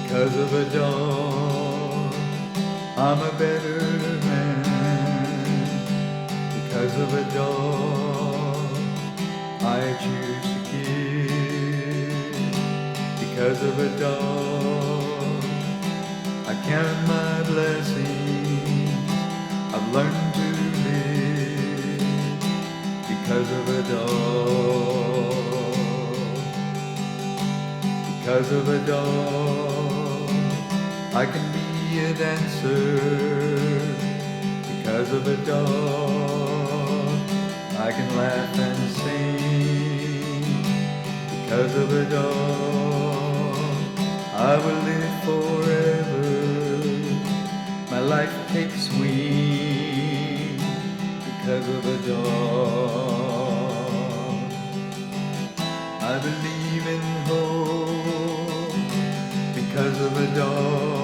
Because of a dog, I'm a better man. Because of a dog, I choose to give. Because of a dog, I count my blessings. I've learned to live because of a dog. Because of a dog, I can be a dancer. Because of a dog, I can laugh and sing. Because of a dog, I will live forever. My life takes wing because of a dog. I believe in hope because of a dog.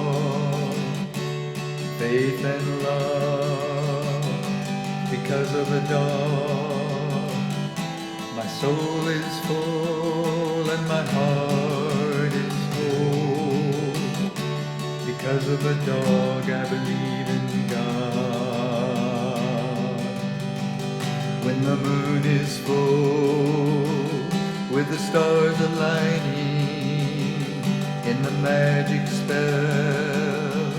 Faith and love because of a dog. My soul is full and my heart is whole. Because of a dog, I believe in God. When the moon is full, with the stars aligning in the magic spell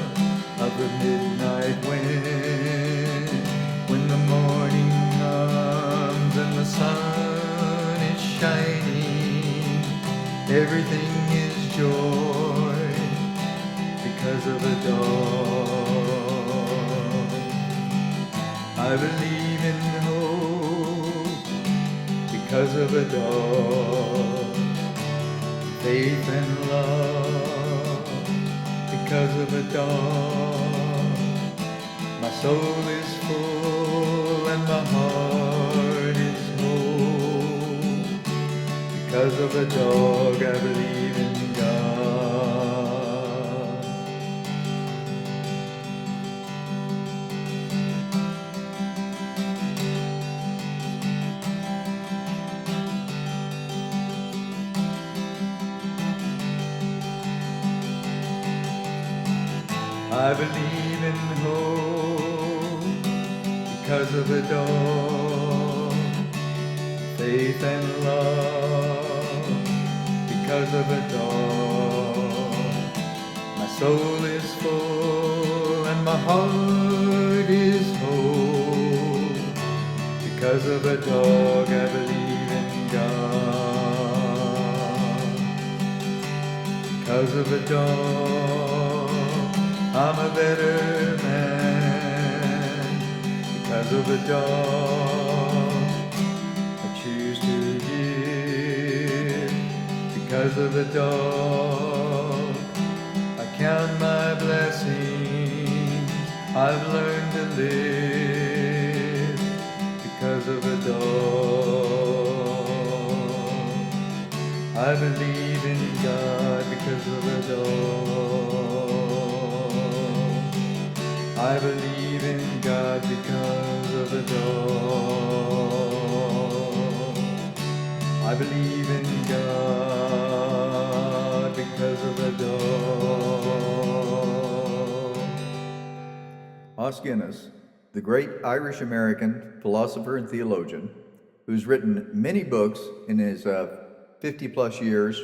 of the midnight wind. When the morning comes and the sun is shining, everything is joy because of a dog. I believe in hope because of a dog. Faith and love because of a dog. My soul is full and my heart is whole. Because of a dog, I believe in God. I believe in hope because of a dog. Faith and love because of a dog. My soul is full and my heart is whole. Because of a dog, I believe in God. Because of a dog, I'm a better man. Because of a dog, I choose to give. Because of a dog, I count my blessings. I've learned to live because of a dog. I believe in God because of a dog. I believe in God because of a dog. I believe in God because of a dog. Os Guinness, the great Irish-American philosopher and theologian, who's written many books in his 50-plus years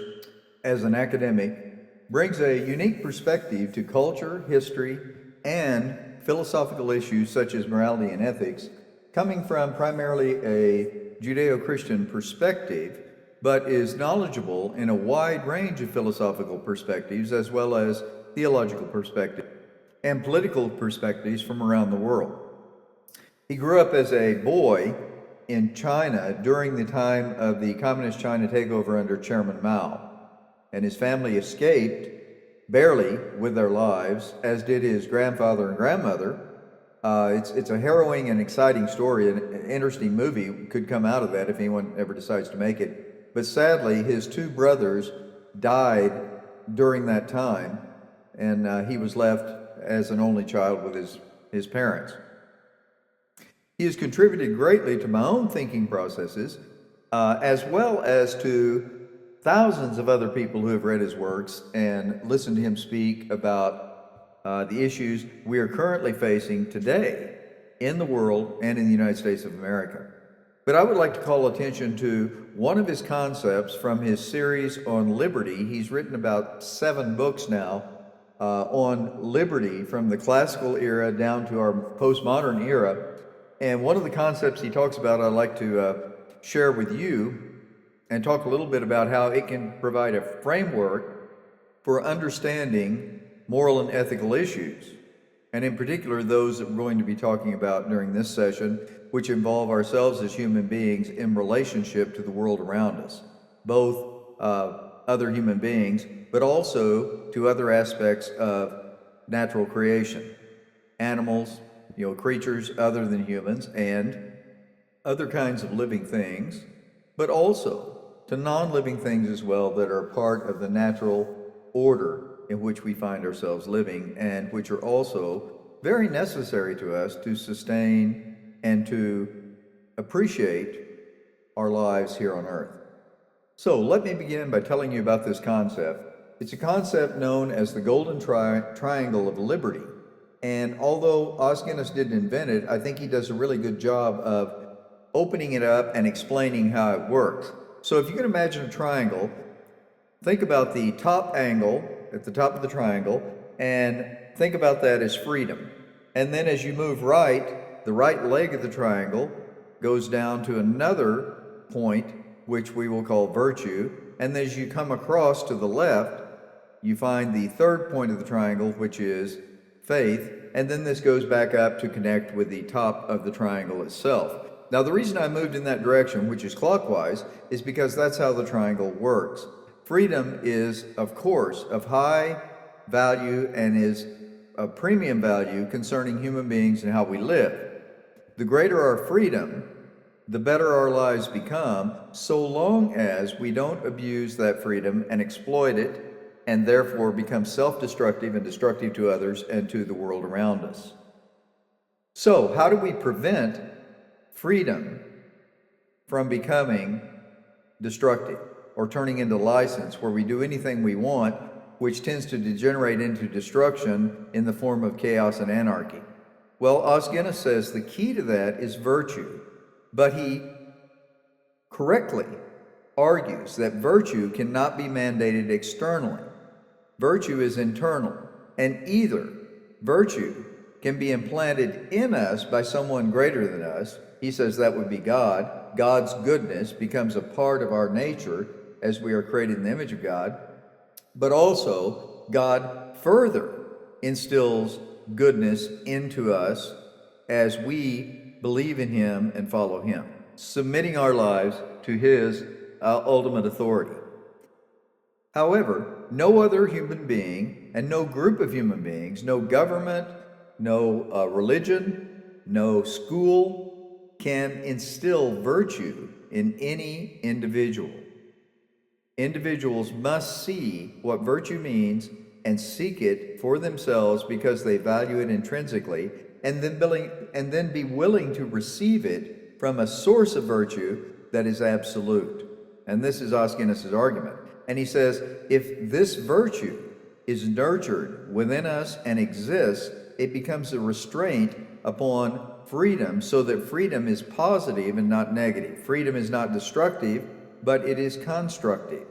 as an academic, brings a unique perspective to culture, history, and philosophical issues such as morality and ethics, coming from primarily a Judeo-Christian perspective, but is knowledgeable in a wide range of philosophical perspectives as well as theological perspectives and political perspectives from around the world. He grew up as a boy in China during the time of the Communist China takeover under Chairman Mao, and his family escaped barely with their lives, as did his grandfather and grandmother. It's a harrowing and exciting story. An interesting movie could come out of that if anyone ever decides to make it. But sadly, his two brothers died during that time, and he was left as an only child with his parents. He has contributed greatly to my own thinking processes, as well as to thousands of other people who have read his works and listened to him speak about the issues we are currently facing today in the world and in the United States of America. But I would like to call attention to one of his concepts from his series on liberty. He's written about 7 books now on liberty from the classical era down to our postmodern era. And one of the concepts he talks about I'd like to share with you and talk a little bit about how it can provide a framework for understanding moral and ethical issues, and in particular those that we're going to be talking about during this session, which involve ourselves as human beings in relationship to the world around us, both other human beings, but also to other aspects of natural creation, animals, creatures other than humans, and other kinds of living things, but also to non-living things as well that are part of the natural order in which we find ourselves living, and which are also very necessary to us to sustain and to appreciate our lives here on earth. So let me begin by telling you about this concept. It's a concept known as the Golden Triangle of Liberty. And although Os Guinness didn't invent it, I think he does a really good job of opening it up and explaining how it works. So if you can imagine a triangle, think about the top angle at the top of the triangle, and think about that as freedom. And then as you move right, the right leg of the triangle goes down to another point, which we will call virtue. And as you come across to the left, you find the third point of the triangle, which is faith. And then this goes back up to connect with the top of the triangle itself. Now, the reason I moved in that direction, which is clockwise, is because that's how the triangle works. Freedom is, of course, of high value and is of premium value concerning human beings and how we live. The greater our freedom, the better our lives become, so long as we don't abuse that freedom and exploit it, and therefore become self-destructive and destructive to others and to the world around us. So, how do we prevent freedom from becoming destructive or turning into license, where we do anything we want, which tends to degenerate into destruction in the form of chaos and anarchy? Well, Os Guinness says the key to that is virtue, but he correctly argues that virtue cannot be mandated externally. Virtue is internal, and either virtue can be implanted in us by someone greater than us. He says that would be God. God's goodness becomes a part of our nature as we are created in the image of God. But also, God further instills goodness into us as we believe in Him and follow Him, submitting our lives to His ultimate authority. However, no other human being and no group of human beings, no government, no religion, no school, can instill virtue in any individual. Individuals must see what virtue means and seek it for themselves because they value it intrinsically, and then be willing to receive it from a source of virtue that is absolute. And this is Os Guinness's argument. And he says, if this virtue is nurtured within us and exists, it becomes a restraint upon freedom, so that freedom is positive and not negative. Freedom is not destructive, but it is constructive.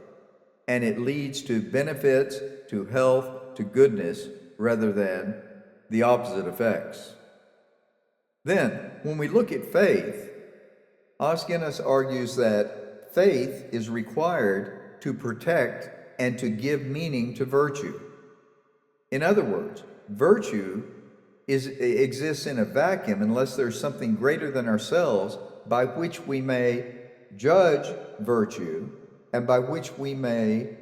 And it leads to benefits, to health, to goodness, rather than the opposite effects. Then, when we look at faith, Os Guinness argues that faith is required to protect and to give meaning to virtue. In other words, virtue exists in a vacuum unless there's something greater than ourselves by which we may judge virtue and by which we may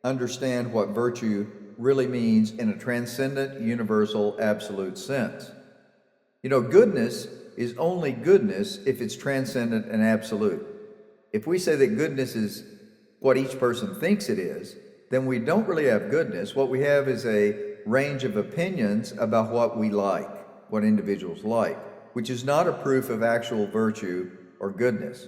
understand what virtue really means in a transcendent, universal, absolute sense. Goodness is only goodness if it's transcendent and absolute. If we say that goodness is what each person thinks it is, then we don't really have goodness. What we have is a range of opinions about what we like, what individuals like, which is not a proof of actual virtue or goodness.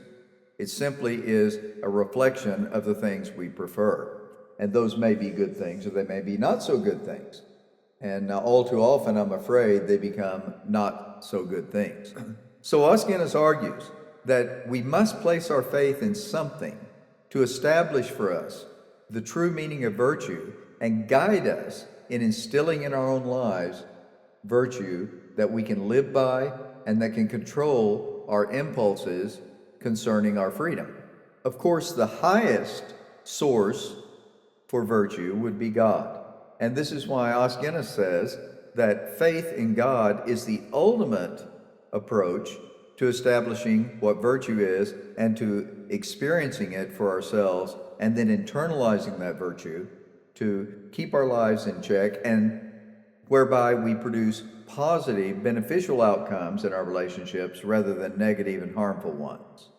It simply is a reflection of the things we prefer. And those may be good things or they may be not so good things. And all too often, I'm afraid, they become not so good things. So Os Guinness argues that we must place our faith in something to establish for us the true meaning of virtue and guide us in instilling in our own lives virtue that we can live by and that can control our impulses concerning our freedom. Of course, the highest source for virtue would be God. And this is why Os Guinness says that faith in God is the ultimate approach to establishing what virtue is and to experiencing it for ourselves and then internalizing that virtue to keep our lives in check and whereby we produce positive, beneficial outcomes in our relationships rather than negative and harmful ones.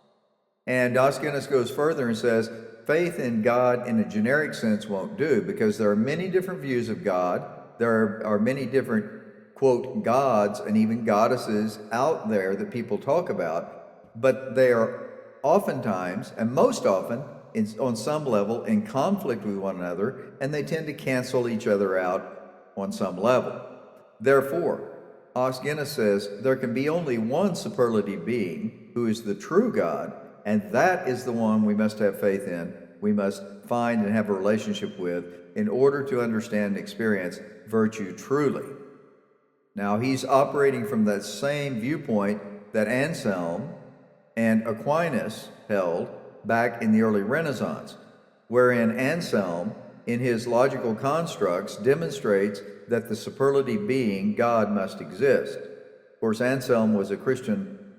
And Os Guinness goes further and says, faith in God in a generic sense won't do because there are many different views of God. There are many different, quote, gods and even goddesses out there that people talk about, but they are oftentimes, and most often, on some level, in conflict with one another, and they tend to cancel each other out on some level. Therefore, Os Guinness says there can be only one superlative being who is the true God, and that is the one we must have faith in, we must find and have a relationship with in order to understand and experience virtue truly. Now, he's operating from that same viewpoint that Anselm and Aquinas held back in the early Renaissance, wherein Anselm, in his logical constructs, demonstrates that the superlative being, God, must exist. Of course, Anselm was a Christian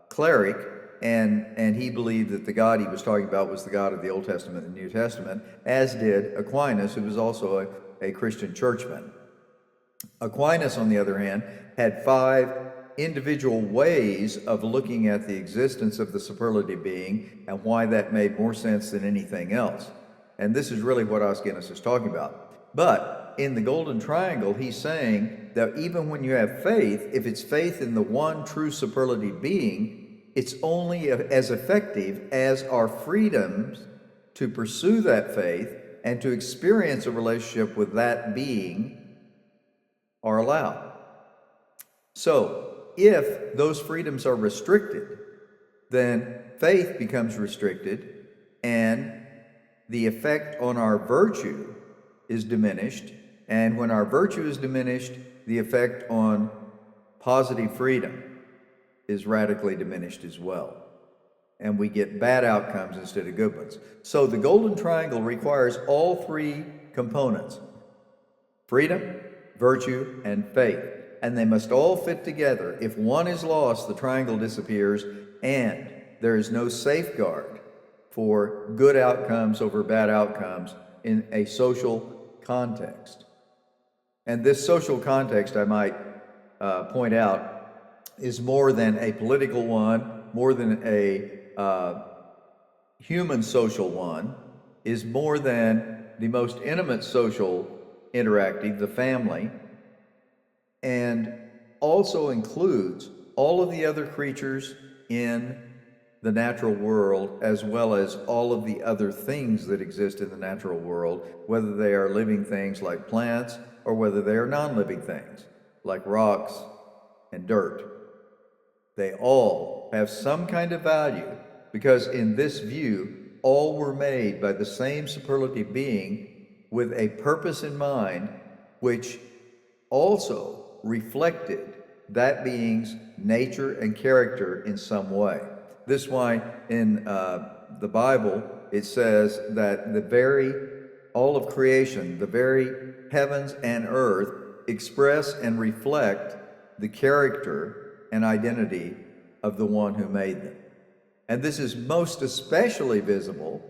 cleric, and he believed that the God he was talking about was the God of the Old Testament and the New Testament, as did Aquinas, who was also a Christian churchman. Aquinas, on the other hand, had 5 individual ways of looking at the existence of the superlative being and why that made more sense than anything else. And this is really what Os Guinness is talking about. But in the Golden Triangle, he's saying that even when you have faith, if it's faith in the one true superlative being, it's only as effective as our freedoms to pursue that faith and to experience a relationship with that being are allowed. So, if those freedoms are restricted, then faith becomes restricted and the effect on our virtue is diminished. And when our virtue is diminished, the effect on positive freedom is radically diminished as well. And we get bad outcomes instead of good ones. So the Golden Triangle requires all 3 components: freedom, virtue, and faith. And they must all fit together. If one is lost, the triangle disappears, and there is no safeguard for good outcomes over bad outcomes in a social context. And this social context, I might point out, is more than a political one, more than a human social one, is more than the most intimate social interactive, the family, and also includes all of the other creatures in the natural world, as well as all of the other things that exist in the natural world, whether they are living things like plants or whether they are non-living things like rocks and dirt. They all have some kind of value because in this view, all were made by the same superlative being with a purpose in mind, which also reflected that being's nature and character in some way. This is why in the Bible it says that all of creation, the very heavens and earth, express and reflect the character and identity of the one who made them. And this is most especially visible,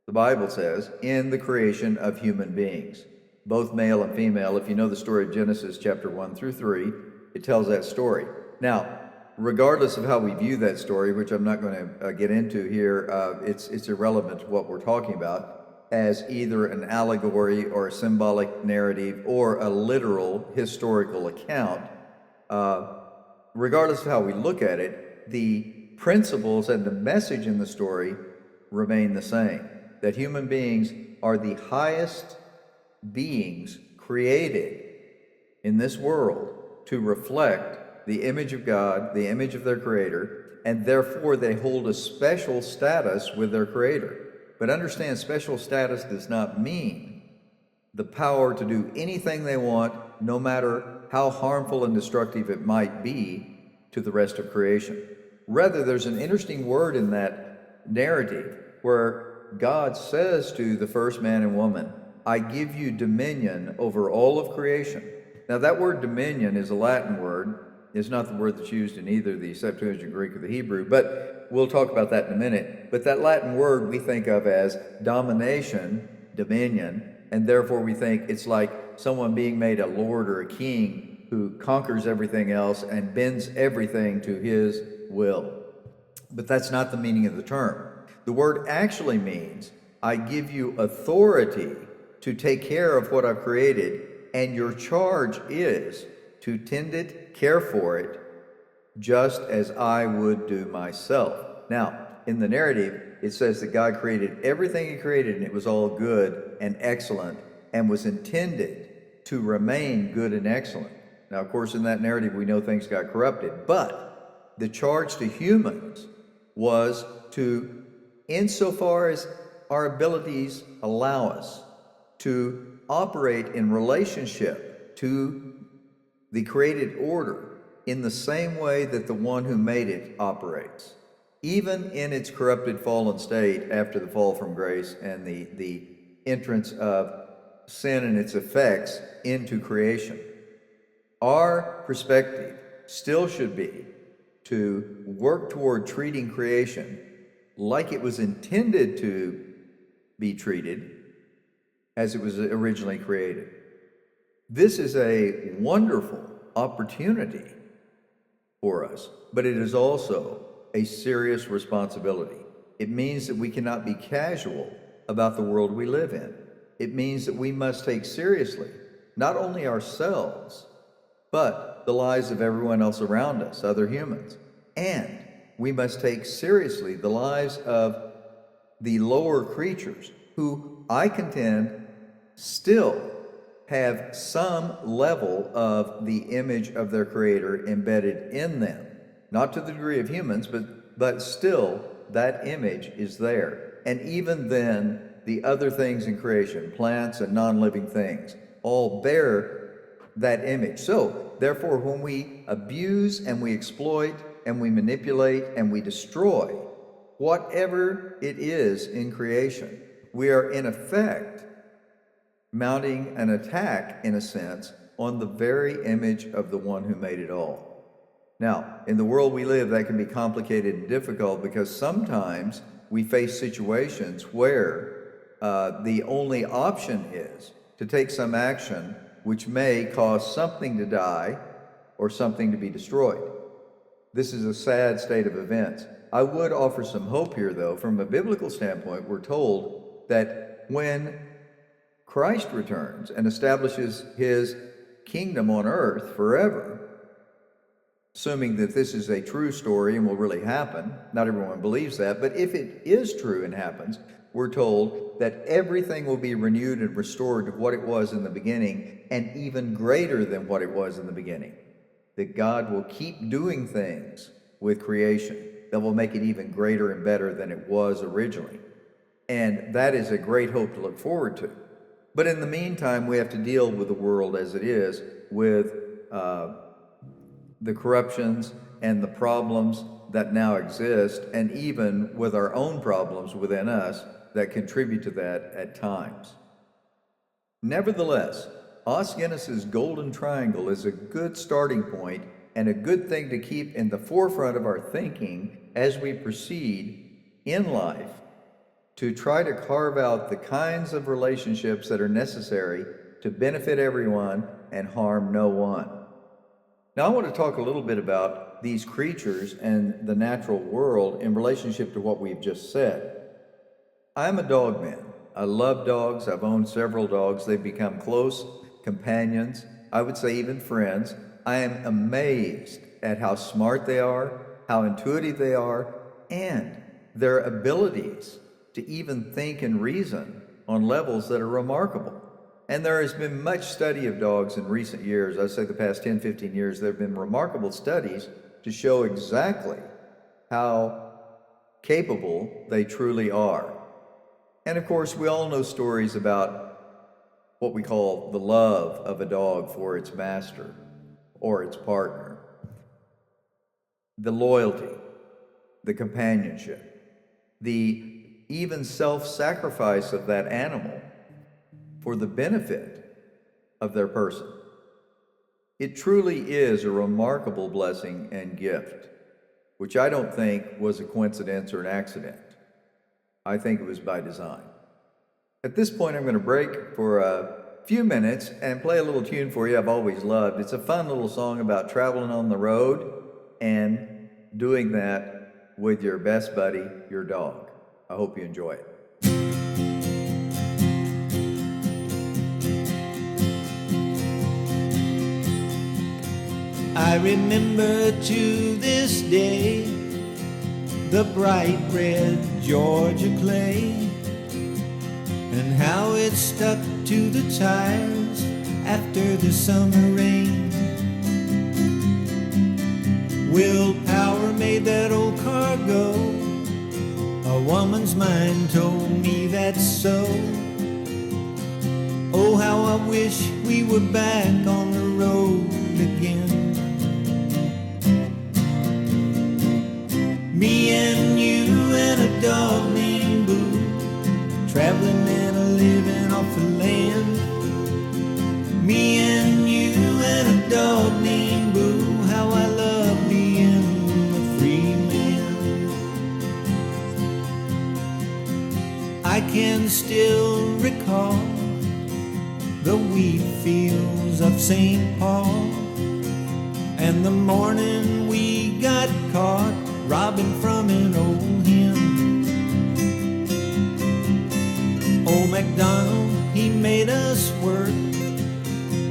the Bible says, in the creation of human beings, both male and female. If you know the story of Genesis chapter 1 through 3, it tells that story. Now, regardless of how we view that story, which I'm not going to get into here, it's irrelevant to what we're talking about, as either an allegory or a symbolic narrative or a literal historical account. Regardless of how we look at it, the principles and the message in the story remain the same. That human beings are the highest beings created in this world to reflect the image of God, the image of their Creator, and therefore they hold a special status with their Creator. But understand, special status does not mean the power to do anything they want, no matter how harmful and destructive it might be to the rest of creation. Rather, there's an interesting word in that narrative where God says to the first man and woman, I give you dominion over all of creation. Now, that word dominion is a Latin word. It's not the word that's used in either the Septuagint Greek or the Hebrew, but we'll talk about that in a minute. But that Latin word we think of as domination, dominion, and therefore we think it's like someone being made a lord or a king who conquers everything else and bends everything to his will. But that's not the meaning of the term. The word actually means, I give you authority to take care of what I've created, and your charge is to tend it, care for it, just as I would do myself. Now, in the narrative, it says that God created everything He created, and it was all good and excellent, and was intended to remain good and excellent. Now, of course, in that narrative, we know things got corrupted, but the charge to humans was to, insofar as our abilities allow us, to operate in relationship to the created order in the same way that the one who made it operates, even in its corrupted, fallen state after the fall from grace and the entrance of sin and its effects into creation. Our perspective still should be to work toward treating creation like it was intended to be treated as it was originally created. This is a wonderful opportunity for us, but it is also a serious responsibility. It means that we cannot be casual about the world we live in. It means that we must take seriously not only ourselves, but the lives of everyone else around us, other humans. And we must take seriously the lives of the lower creatures who, I contend, still have some level of the image of their Creator embedded in them. Not to the degree of humans, but still that image is there. And even then, the other things in creation, plants and non-living things, all bear that image. So, therefore, when we abuse and we exploit and we manipulate and we destroy whatever it is in creation, we are in effect mounting an attack, in a sense, on the very image of the one who made it all. Now, in the world we live, that can be complicated and difficult because sometimes we face situations where the only option is to take some action which may cause something to die or something to be destroyed. This is a sad state of events. I would offer some hope here, though. From a biblical standpoint, we're told that when Christ returns and establishes His kingdom on earth forever, assuming that this is a true story and will really happen, not everyone believes that, but if it is true and happens, we're told that everything will be renewed and restored to what it was in the beginning, and even greater than what it was in the beginning. That God will keep doing things with creation that will make it even greater and better than it was originally. And that is a great hope to look forward to. But in the meantime, we have to deal with the world as it is, with the corruptions and the problems that now exist, and even with our own problems within us that contribute to that at times. Nevertheless, Os Guinness's Golden Triangle is a good starting point and a good thing to keep in the forefront of our thinking as we proceed in life to try to carve out the kinds of relationships that are necessary to benefit everyone and harm no one. Now, I want to talk a little bit about these creatures and the natural world in relationship to what we've just said. I'm a dog man. I love dogs. I've owned several dogs. They've become close companions, I would say even friends. I am amazed at how smart they are, how intuitive they are, and their abilities to even think and reason on levels that are remarkable. And there has been much study of dogs in recent years. I'd say the past 10, 15 years, there have been remarkable studies to show exactly how capable they truly are. And of course, we all know stories about what we call the love of a dog for its master or its partner, the loyalty, the companionship, the even self-sacrifice of that animal for the benefit of their person. It truly is a remarkable blessing and gift, which I don't think was a coincidence or an accident. I think it was by design. At this point, I'm going to break for a few minutes and play a little tune for you I've always loved. It's a fun little song about traveling on the road and doing that with your best buddy, your dog. I hope you enjoy it. I remember to this day the bright red Georgia clay and how it stuck to the tires after the summer rain. Willpower made that old car go. A woman's mind told me that's so. Oh, how I wish we were back on the road again. Me and you and a dog named Boo, traveling and a living off the land. Me and you and a dog named Boo, how I love being a free man. I can still recall the wheat fields of St. Paul and the morning we got caught robbing from an old hen. Old MacDonald, he made us work,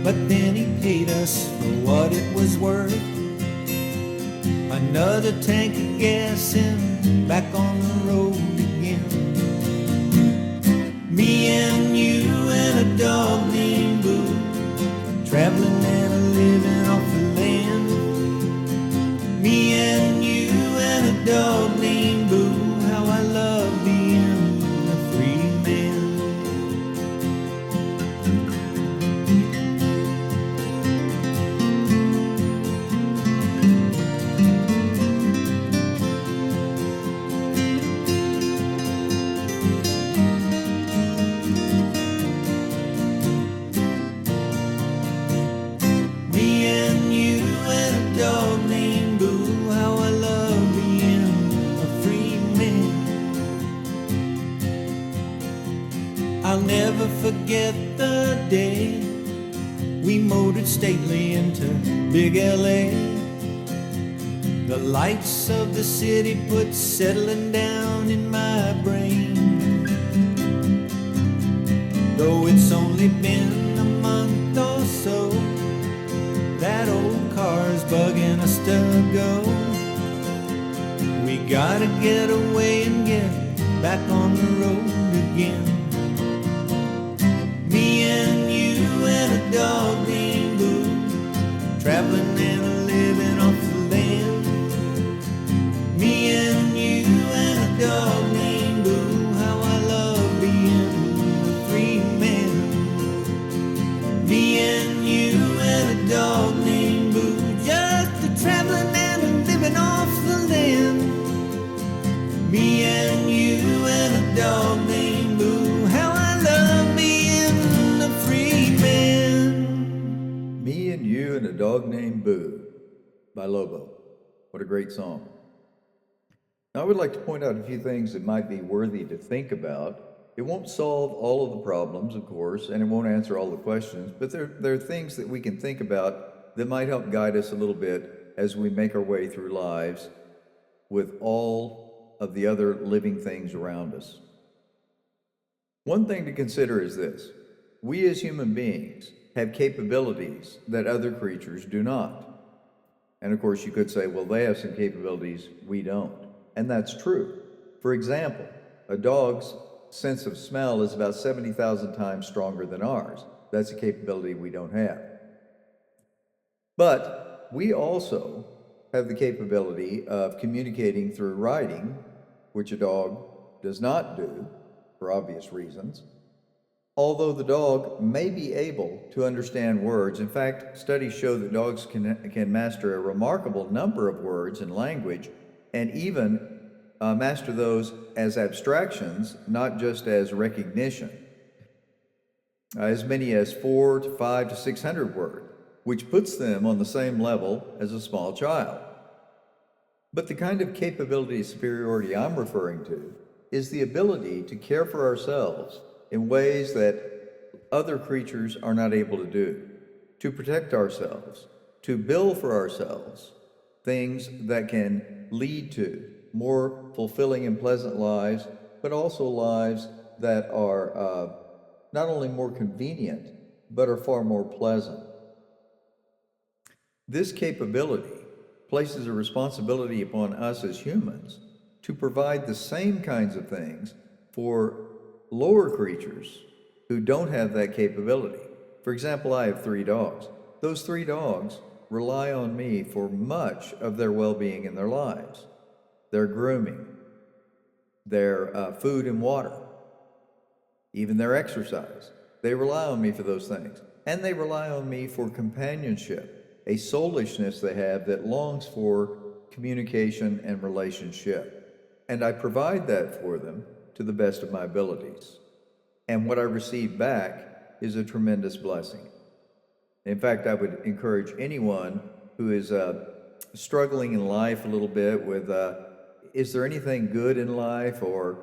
but then he paid us for what it was worth. Another tank of gas and back on the road again. Me and you and a dog named Boo, traveling and a living off the land. Me and you and a dog named Boo, how I love being a free man. Me and you and a dog named Boo, how I love being a free man. I'll never forget the day we motored stately into big LA. The lights of the city put settling down in my brain. Though it's only been a month or so, that old car's bugging us to go. We gotta get away and get back on the road again. Me and you and a dog named Boo, traveling and a living off the land. Me and you and a dog named Boo, how I love being a free man. Me and you and a dog named Boo, just a traveling and a living off the land. Me and you and a dog named Boo, how I love being a free man. Me and You and a Dog Named Boo by Lobo. What a great song. Now, I would like to point out a few things that might be worthy to think about. It won't solve all of the problems, of course, and it won't answer all the questions, but there are things that we can think about that might help guide us a little bit as we make our way through lives with all of the other living things around us. One thing to consider is this: we as human beings have capabilities that other creatures do not. And of course, you could say, well, they have some capabilities we don't. and that's true. For example, a dog's sense of smell is about 70,000 times stronger than ours. That's a capability we don't have. But we also have the capability of communicating through writing, which a dog does not do for obvious reasons. Although the dog may be able to understand words, in fact, studies show that dogs can master a remarkable number of words and language, and even master those as abstractions, not just as recognition. As many as 4 to 5 to 600 words, which puts them on the same level as a small child. But the kind of capability superiority I'm referring to is the ability to care for ourselves in ways that other creatures are not able to do, to protect ourselves, to build for ourselves things that can lead to more fulfilling and pleasant lives, but also lives that are not only more convenient, but are far more pleasant. This capability places a responsibility upon us as humans to provide the same kinds of things for lower creatures who don't have that capability. For example, I have 3 dogs. Those 3 dogs rely on me for much of their well-being in their lives. Their grooming, their food and water, even their exercise. They rely on me for those things. And they rely on me for companionship, a soulishness they have that longs for communication and relationship. And I provide that for them to the best of my abilities. And what I receive back is a tremendous blessing. In fact, I would encourage anyone who is struggling in life a little bit with, is there anything good in life, or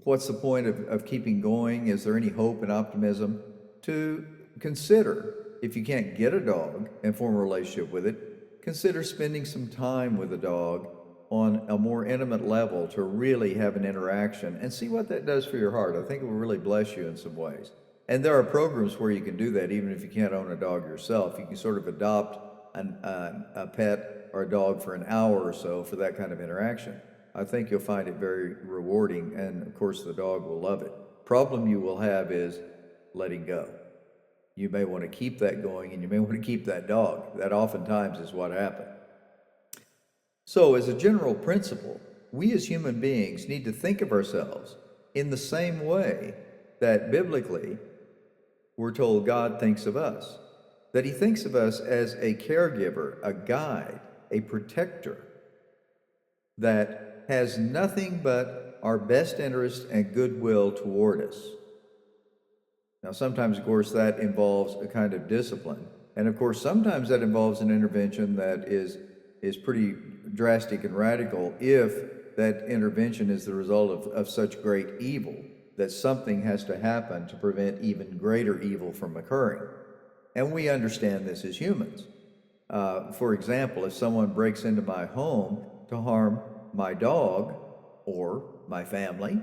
what's the point of keeping going? Is there any hope and optimism? To consider, if you can't get a dog and form a relationship with it, consider spending some time with a dog on a more intimate level to really have an interaction and see what that does for your heart. I think it will really bless you in some ways. And there are programs where you can do that even if you can't own a dog yourself. You can sort of adopt a pet or a dog for an hour or so for that kind of interaction. I think you'll find it very rewarding, and of course the dog will love it. Problem you will have is letting go. You may want to keep that going, and you may want to keep that dog. That oftentimes is what happens. So as a general principle, we as human beings need to think of ourselves in the same way that biblically we're told God thinks of us. That he thinks of us as a caregiver, a guide, a protector that has nothing but our best interest and goodwill toward us. Now, sometimes, of course, that involves a kind of discipline. And, of course, sometimes that involves an intervention that is pretty drastic and radical if that intervention is the result of such great evil that something has to happen to prevent even greater evil from occurring. And we understand this as humans. For example, if someone breaks into my home to harm my dog or my family,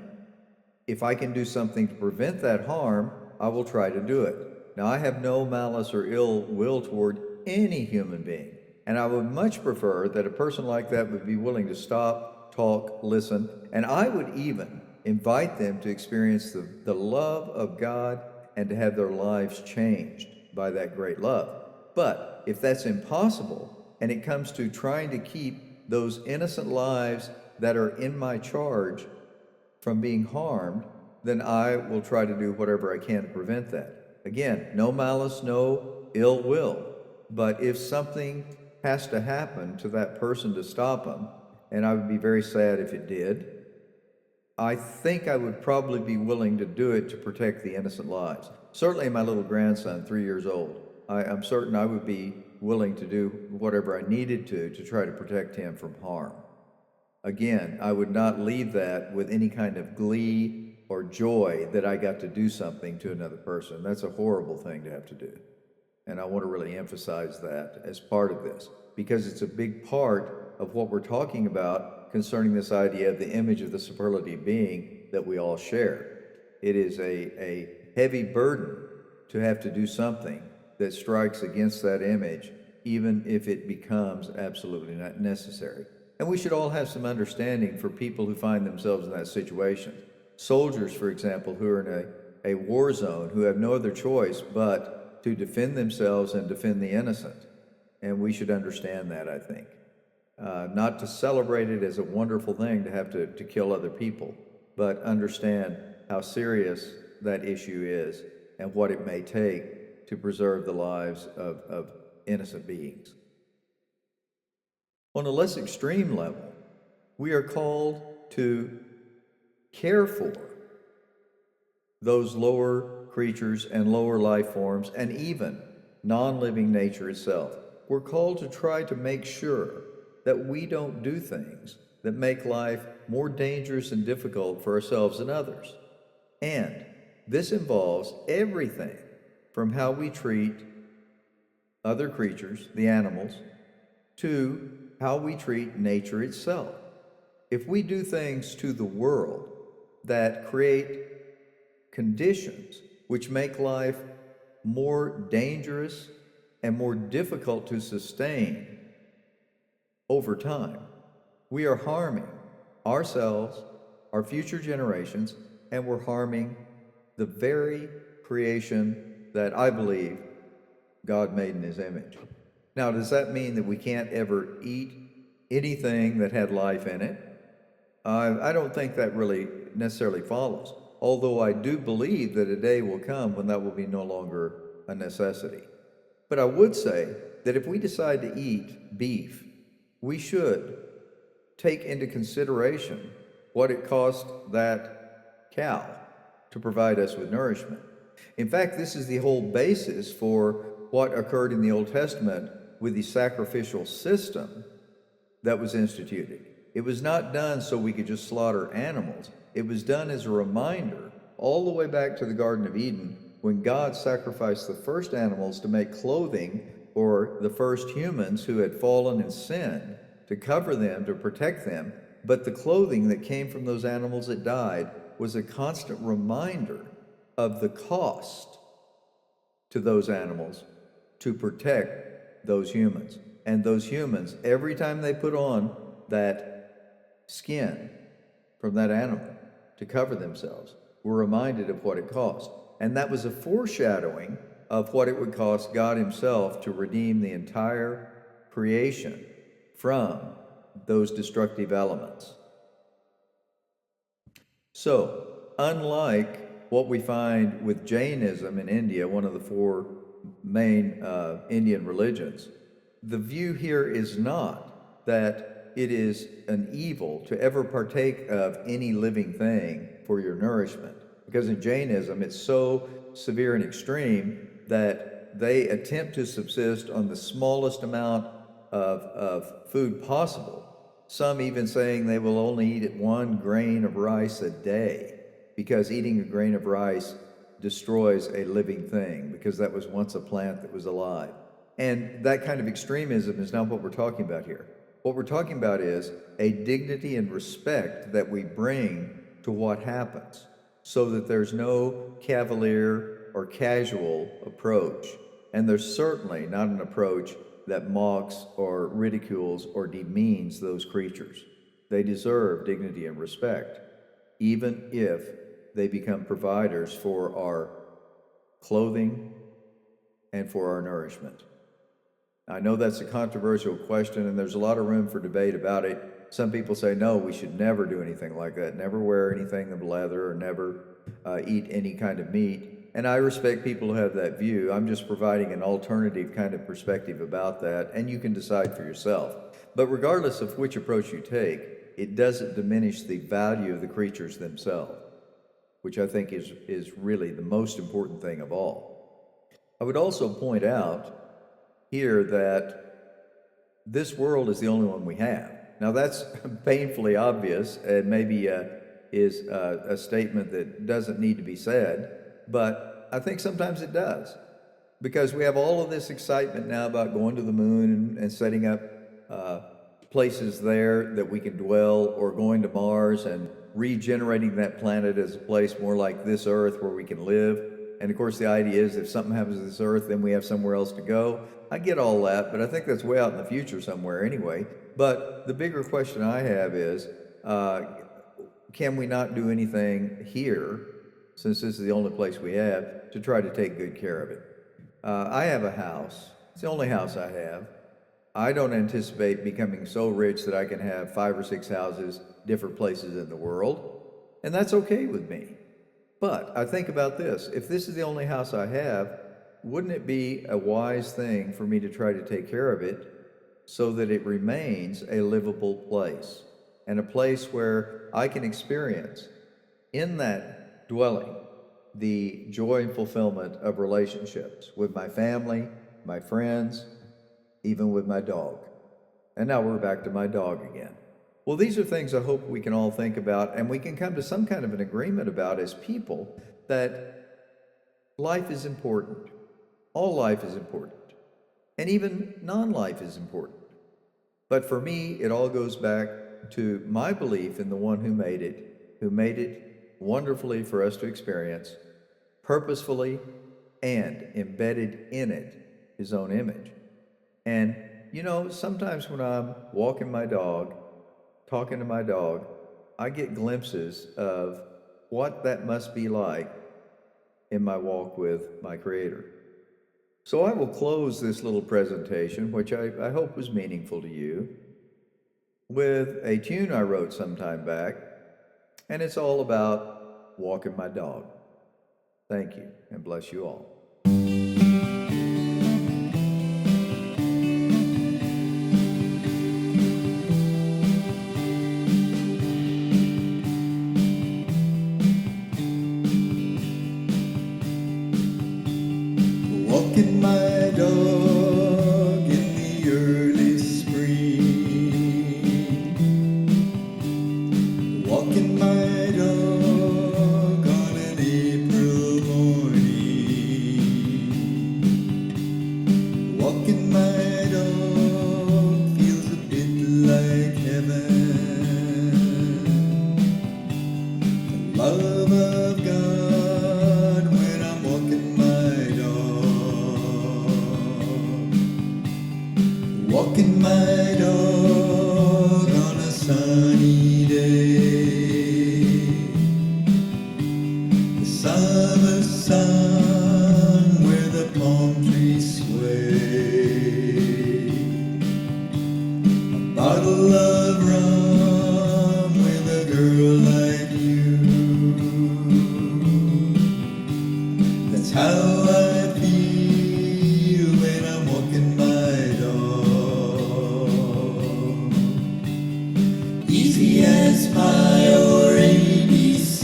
if I can do something to prevent that harm, I will try to do it. Now, I have no malice or ill will toward any human being, and I would much prefer that a person like that would be willing to stop, talk, listen, and I would even invite them to experience the love of God and to have their lives changed by that great love. But if that's impossible, and it comes to trying to keep those innocent lives that are in my charge from being harmed, then I will try to do whatever I can to prevent that. Again, no malice, no ill will. But if something has to happen to that person to stop them, and I would be very sad if it did, I think I would probably be willing to do it to protect the innocent lives. Certainly my little grandson, 3 years old, I'm certain I would be willing to do whatever I needed to try to protect him from harm. Again, I would not leave that with any kind of glee or joy that I got to do something to another person. That's a horrible thing to have to do. And I want to really emphasize that as part of this, because it's a big part of what we're talking about concerning this idea of the image of the superlative being that we all share. It is a heavy burden to have to do something that strikes against that image, even if it becomes absolutely not necessary. And we should all have some understanding for people who find themselves in that situation. Soldiers, for example, who are in a war zone, who have no other choice but to defend themselves and defend the innocent. And we should understand that, I think. Not to celebrate it as a wonderful thing to have to kill other people, but understand how serious that issue is and what it may take to preserve the lives of innocent beings. On a less extreme level, we are called to care for those lower creatures and lower life forms and even non-living nature itself. We're called to try to make sure that we don't do things that make life more dangerous and difficult for ourselves and others. And this involves everything from how we treat other creatures, the animals, to how we treat nature itself. If we do things to the world that create conditions which make life more dangerous and more difficult to sustain over time, we are harming ourselves, our future generations, and we're harming the very creation that I believe God made in His image. Now, does that mean that we can't ever eat anything that had life in it? I don't think that really necessarily follows, although I do believe that a day will come when that will be no longer a necessity. But I would say that if we decide to eat beef, we should take into consideration what it cost that cow to provide us with nourishment. In fact, this is the whole basis for what occurred in the Old Testament with the sacrificial system that was instituted. It was not done so we could just slaughter animals. It was done as a reminder all the way back to the Garden of Eden when God sacrificed the first animals to make clothing for the first humans who had fallen in sin, to cover them, to protect them. But the clothing that came from those animals that died was a constant reminder of the cost to those animals to protect those humans. And those humans, every time they put on that skin from that animal to cover themselves, were reminded of what it cost. And that was a foreshadowing of what it would cost God Himself to redeem the entire creation from those destructive elements. So, unlike what we find with Jainism in India, one of the four main Indian religions, the view here is not that it is an evil to ever partake of any living thing for your nourishment. Because in Jainism, it's so severe and extreme that they attempt to subsist on the smallest amount of food possible. Some even saying they will only eat 1 grain of rice a day, because eating a grain of rice destroys a living thing, because that was once a plant that was alive. And that kind of extremism is not what we're talking about here. What we're talking about is a dignity and respect that we bring to what happens, so that there's no cavalier or casual approach. And there's certainly not an approach that mocks or ridicules or demeans those creatures. They deserve dignity and respect, even if they become providers for our clothing and for our nourishment. I know that's a controversial question, and there's a lot of room for debate about it. Some people say, no, we should never do anything like that, never wear anything of leather, or never eat any kind of meat. And I respect people who have that view. I'm just providing an alternative kind of perspective about that, and you can decide for yourself. But regardless of which approach you take, it doesn't diminish the value of the creatures themselves, which I think is really the most important thing of all. I would also point out here that this world is the only one we have. Now that's painfully obvious, and maybe is a statement that doesn't need to be said, but I think sometimes it does, because we have all of this excitement now about going to the moon and setting up places there that we can dwell, or going to Mars and regenerating that planet as a place more like this Earth where we can live. And of course, the idea is if something happens to this earth, then we have somewhere else to go. I get all that, but I think that's way out in the future somewhere anyway. But the bigger question I have is, can we not do anything here, since this is the only place we have, to try to take good care of it? I have a house. It's the only house I have. I don't anticipate becoming so rich that I can have 5 or 6 houses, different places in the world, and that's okay with me. But I think about this. If this is the only house I have, wouldn't it be a wise thing for me to try to take care of it so that it remains a livable place and a place where I can experience in that dwelling the joy and fulfillment of relationships with my family, my friends, even with my dog. And now we're back to my dog again. Well, these are things I hope we can all think about and we can come to some kind of an agreement about as people, that life is important. All life is important. And even non-life is important. But for me, it all goes back to my belief in the one who made it wonderfully for us to experience, purposefully, and embedded in it his own image. And, you know, sometimes when I'm walking my dog, talking to my dog, I get glimpses of what that must be like in my walk with my Creator. So I will close this little presentation, which I hope was meaningful to you, with a tune I wrote some time back, and it's all about walking my dog. Thank you, and bless you all. Walking my dog in the early spring. Walking my dog on an April morning. Walking my dog feels a bit like heaven. The love of God when I'm walking my dog. Walking my dog on a sunny day. The summer sun where the palm trees sway. A bottle of rum with a girl like you. That's how I feel when I'm walking my dog. Easy as pie or ABC,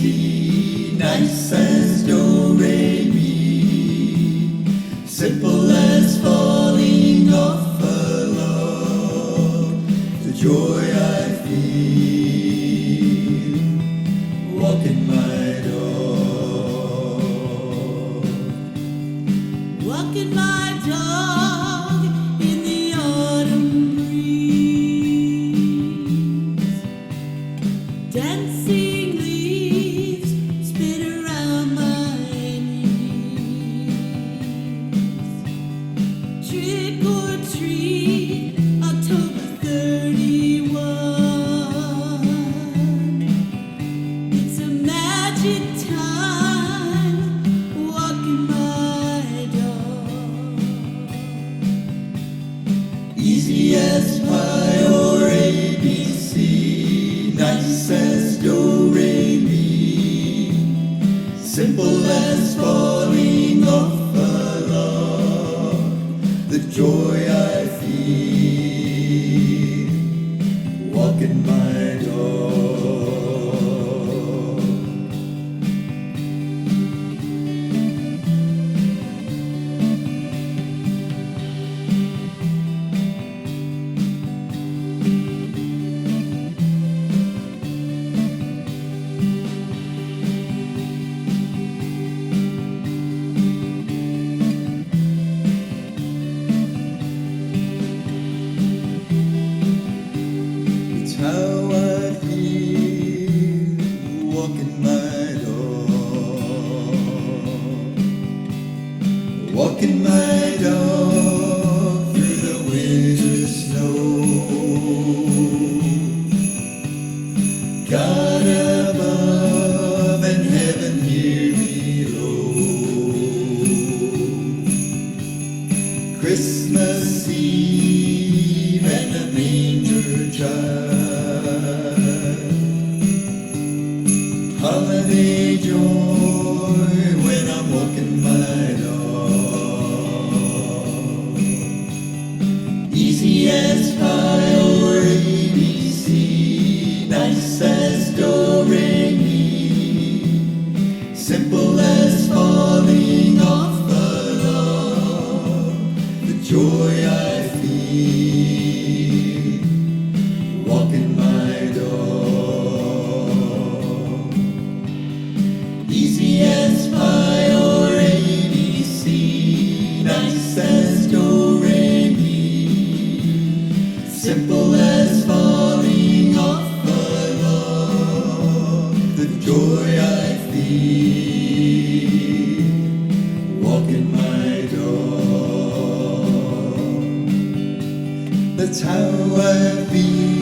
nice as do re mi, simple as falling off a log. The joy I feel walking my dog. Walking my dog in the autumn breeze. Dancing leaves spin around my knees. Trick or treat, October 31. It's a magic time walking my dog. Easy as pie or ABC, nice as do re mi, simple as falling off a log. The joy I feel walking my dog. walking my dog through the winter snow. God above and heaven here below. Christmas Eve and the manger child. Holiday joy when I'm walking my dog. Easy as pie or ABC, nice as do re mi, simple as falling off the log. The joy I feel walking my dog. Easy as pie or ABC, nice as do re mi, simple as falling off the log. The joy I feel walking my dog. That's how I feel